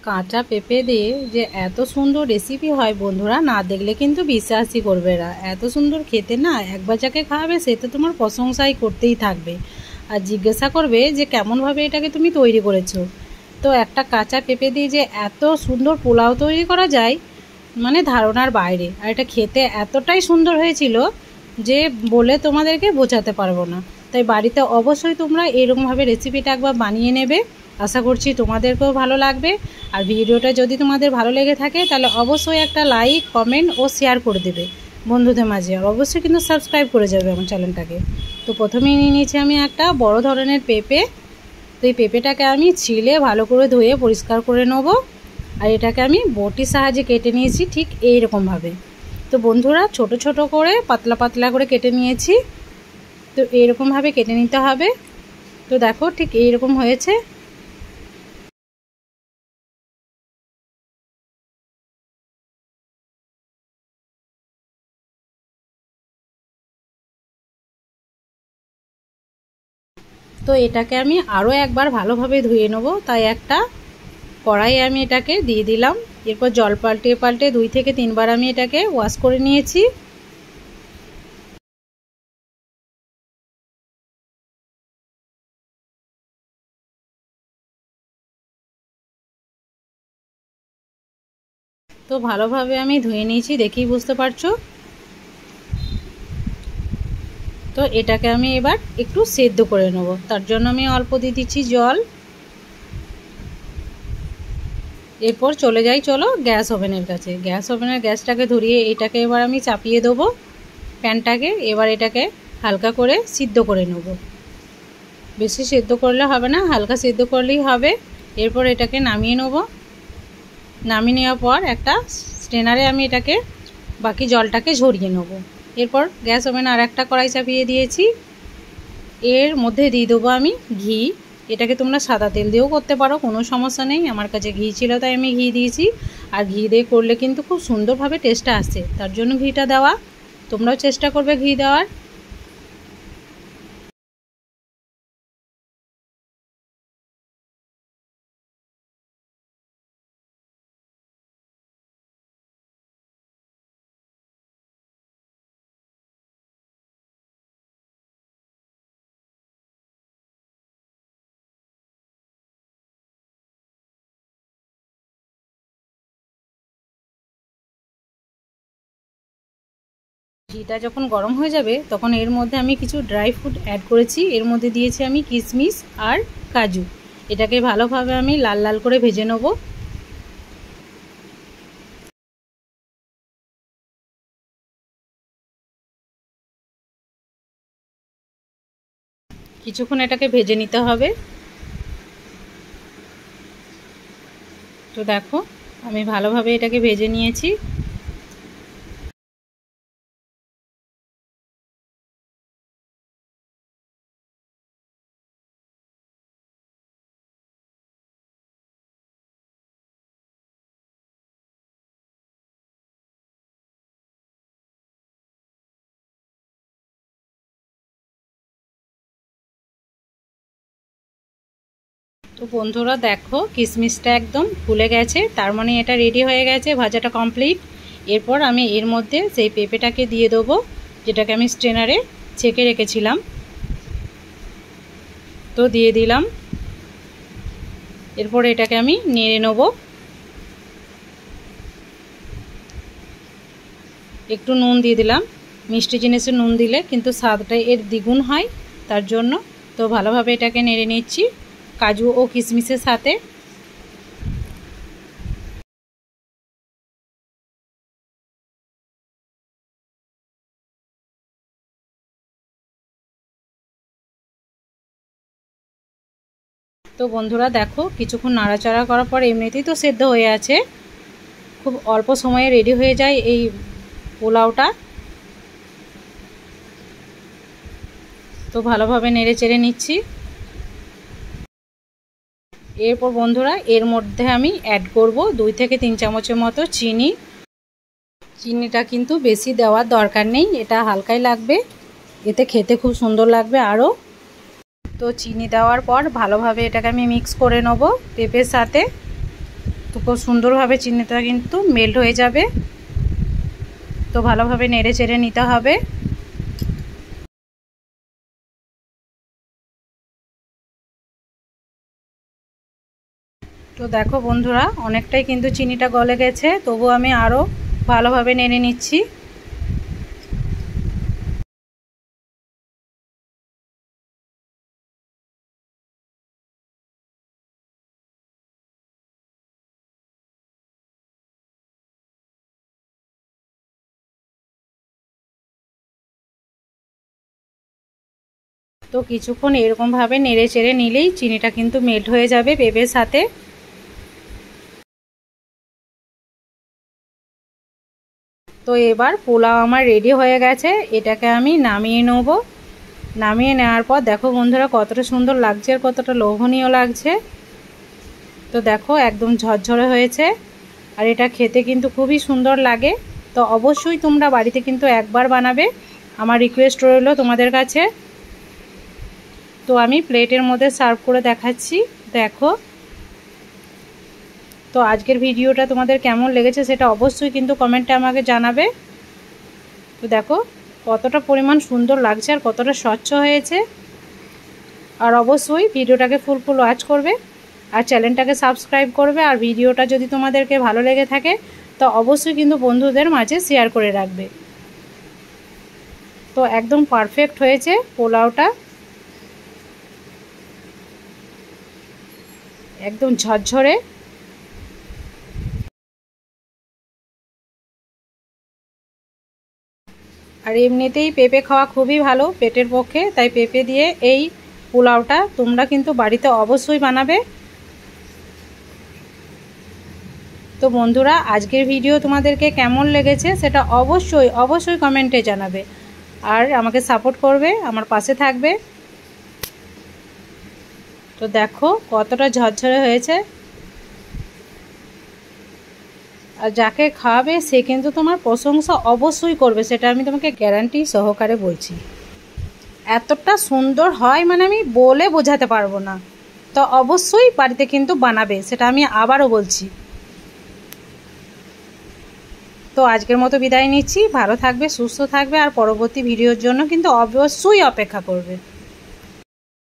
কাঁচা পেঁপে দিয়ে যে এত সুন্দর রেসিপি হয় বন্ধুরা, না দেখলে কিন্তু বিশ্বাসই করবে না। এত সুন্দর খেতে না, একবার যাকে খাওয়াবে সে তো তোমার প্রশংসাই করতেই থাকবে আর জিজ্ঞাসা করবে যে কেমনভাবে এটাকে তুমি তৈরি করেছো। তো একটা কাঁচা পেঁপে দিয়ে যে এত সুন্দর পোলাও তৈরি করা যায় মানে ধারণার বাইরে। আর এটা খেতে এতটাই সুন্দর হয়েছিল যে বলে তোমাদেরকে বোঝাতে পারবো না। তাই বাড়িতে অবশ্যই তোমরা এরকমভাবে রেসিপিটা একবার বানিয়ে নেবে। আশা করছি তোমাদেরকেও ভালো লাগবে। আর ভিডিওটা যদি তোমাদের ভালো লেগে থাকে তাহলে অবশ্যই একটা লাইক, কমেন্ট ও শেয়ার করে দেবে বন্ধুদের মাঝে। আর অবশ্যই কিন্তু সাবস্ক্রাইব করে যাবে আমার চ্যানেলটাকে। তো প্রথমেই নিয়ে নিয়েছি আমি একটা বড় ধরনের পেঁপে। তো এই পেঁপেটাকে আমি ছিলে ভালো করে ধুয়ে পরিষ্কার করে নেবো। আর এটাকে আমি বটির সাহায্যে কেটে নিয়েছি ঠিক এইরকমভাবে। তো বন্ধুরা ছোট ছোট করে পাতলা পাতলা করে কেটে নিয়েছি। তো এইরকমভাবে কেটে নিতে হবে। তো দেখো ঠিক এইরকম হয়েছে। তো এটাকে আমি আরও একবার ভালোভাবে ধুয়ে নেবো। তাই একটা কড়াইয়ে আমি এটাকে দিয়ে দিলাম। এরপর জল পাল্টে পাল্টে 2 থেকে 3 বার আমি এটাকে ওয়াশ করে নিয়েছি। তো ভালোভাবে আমি ধুয়ে নিয়েছি, দেখেই বুঝতে পারছো। তো এটাকে আমি এবার একটু সেদ্ধ করে নেব। তার জন্য আমি অল্প দিয়ে দিচ্ছি জল। এরপর চলে যাই চলো গ্যাস ওভেনের কাছে। গ্যাস ওভেনের গ্যাসটাকে ধরিয়ে এটাকে এবার আমি চাপিয়ে দেবো প্যানটাকে। এবার এটাকে হালকা করে সিদ্ধ করে নেব। বেশি সেদ্ধ করলে হবে না, হালকা সেদ্ধ করলেই হবে। এরপর এটাকে নামিয়ে নেব। নামিয়ে নেওয়ার পর একটা স্ট্রেনারে আমি এটাকে বাকি জলটাকে ঝরিয়ে নেব। এরপর গ্যাস ওভেনে আর একটা কড়াই চাপিয়ে দিয়েছি। এর মধ্যে দিয়ে দেবো আমি ঘি। এটাকে তোমরা সাদা তেল দিয়েও করতে পারো, কোনো সমস্যা নেই। আমার কাছে ঘি ছিল তাই আমি ঘি দিয়েছি। আর ঘি দিয়ে করলে কিন্তু খুব সুন্দরভাবে টেস্টটা আসে, তার জন্য ঘিটা দেওয়া। তোমরাও চেষ্টা করবে ঘি দেওয়ার। ঘিটা যখন গরম হয়ে যাবে তখন এর মধ্যে আমি কিছু ড্রাই ফ্রুট অ্যাড করেছি। এর মধ্যে দিয়েছি আমি কিশমিশ আর কাজু। এটাকে ভালোভাবে আমি লাল লাল করে ভেজে নেব। কিছুক্ষণ এটাকে ভেজে নিতে হবে। তো দেখো আমি ভালোভাবে এটাকে ভেজে নিয়েছি। তো বন্ধুরা দেখো কিশমিশটা একদম ফুলে গেছে, তার মানে এটা রেডি হয়ে গেছে, ভাজাটা কমপ্লিট। এরপর আমি এর মধ্যে সেই পেঁপেটাকে দিয়ে দেবো, যেটাকে আমি স্ট্রেনারে ছেঁকে রেখেছিলাম। তো দিয়ে দিলাম। এরপর এটাকে আমি নেড়ে নেব। একটু নুন দিয়ে দিলাম। মিষ্টি জিনিসে নুন দিলে কিন্তু স্বাদটা এর দ্বিগুণ হয়, তার জন্য। তো ভালোভাবে এটাকে নেড়ে নিচ্ছি কাজু ও কিশমিশের সাথে। তো বন্ধুরা দেখো কিছুক্ষণ নাড়াচাড়া করার পর এমনিতেই তো সেদ্ধ হয়ে আছে, খুব অল্প সময়ে রেডি হয়ে যায় এই পোলাওটা। তো ভালোভাবে নেড়ে চেড়ে নিচ্ছি। এরপর বন্ধুরা এর মধ্যে আমি অ্যাড করব 2 থেকে 3 চামচের মতো চিনি। চিনিটা কিন্তু বেশি দেওয়ার দরকার নেই, এটা হালকাই লাগবে, এতে খেতে খুব সুন্দর লাগবে আরও। তো চিনি দেওয়ার পর ভালোভাবে এটাকে আমি মিক্স করে নেব পেঁপের সাথে। তো খুব সুন্দরভাবে চিনিটা কিন্তু মেল্ট হয়ে যাবে। তো ভালোভাবে নেড়ে চেড়ে নিতে হবে। তো দেখো বন্ধুরা, অনেকটাই কিন্তু চিনিটা গলে গেছে, তবু আমি আরও ভালোভাবে নেড়ে নিচ্ছি। তো কিছুক্ষণ এরকমভাবে নেড়ে চেড়ে নিলেই চিনিটা কিন্তু মেল্ট হয়ে যাবে পেঁপের সাথে। তো এবার পোলাও আমার রেডি হয়ে গেছে, এটাকে আমি নামিয়ে নেব। নামিয়ে নেওয়ার পর দেখো বন্ধুরা কতটা সুন্দর লাগছে আর কতটা লোভনীয় লাগছে। তো দেখো একদম ঝরঝরে হয়েছে আর এটা খেতে কিন্তু খুবই সুন্দর লাগে। তো অবশ্যই তোমরা বাড়িতে কিন্তু একবার বানাবে, আমার রিকোয়েস্ট রইল তোমাদের কাছে। তো আমি প্লেটের মধ্যে সার্ভ করে দেখাচ্ছি, দেখো। তো আজকের ভিডিওটা তোমাদের কেমন লেগেছে সেটা অবশ্যই কিন্তু কমেন্টে আমাকে জানাবে। তো দেখো কতটা পরিমাণ সুন্দর লাগছে আর কতটা স্বচ্ছ হয়েছে। আর অবশ্যই ভিডিওটাকে ফুল ওয়াচ করবে আর চ্যানেলটাকে সাবস্ক্রাইব করবে। আর ভিডিওটা যদি তোমাদেরকে ভালো লেগে থাকে তো অবশ্যই কিন্তু বন্ধুদের মাঝে শেয়ার করে রাখবে। তো একদম পারফেক্ট হয়েছে পোলাওটা, একদম ঝরঝরে। আর এমনিতেই পেঁপে খাওয়া খুবই ভালো পেটের পক্ষে, তাই পেঁপে দিয়ে এই পোলাওটা তোমরা কিন্তু বাড়িতে অবশ্যই বানাবে। তো বন্ধুরা আজকের ভিডিও তোমাদেরকে কেমন লেগেছে সেটা অবশ্যই কমেন্টে জানাবে আর আমাকে সাপোর্ট করবে, আমার পাশে থাকবে। তো দেখো কতটা ঝরঝরে হয়েছে আর যাকে খাওয়াবে সে কিন্তু তোমার প্রশংসা অবশ্যই করবে, সেটা আমি তোমাকে গ্যারান্টি সহকারে বলছি। এতটা সুন্দর হয় মানে আমি বলে বোঝাতে পারবো না। তো অবশ্যই বাড়িতে কিন্তু বানাবে, সেটা আমি আবারও বলছি। তো আজকের মতো বিদায় নিচ্ছি, ভালো থাকবে, সুস্থ থাকবে আর পরবর্তী ভিডিওর জন্য কিন্তু অবশ্যই অপেক্ষা করবে।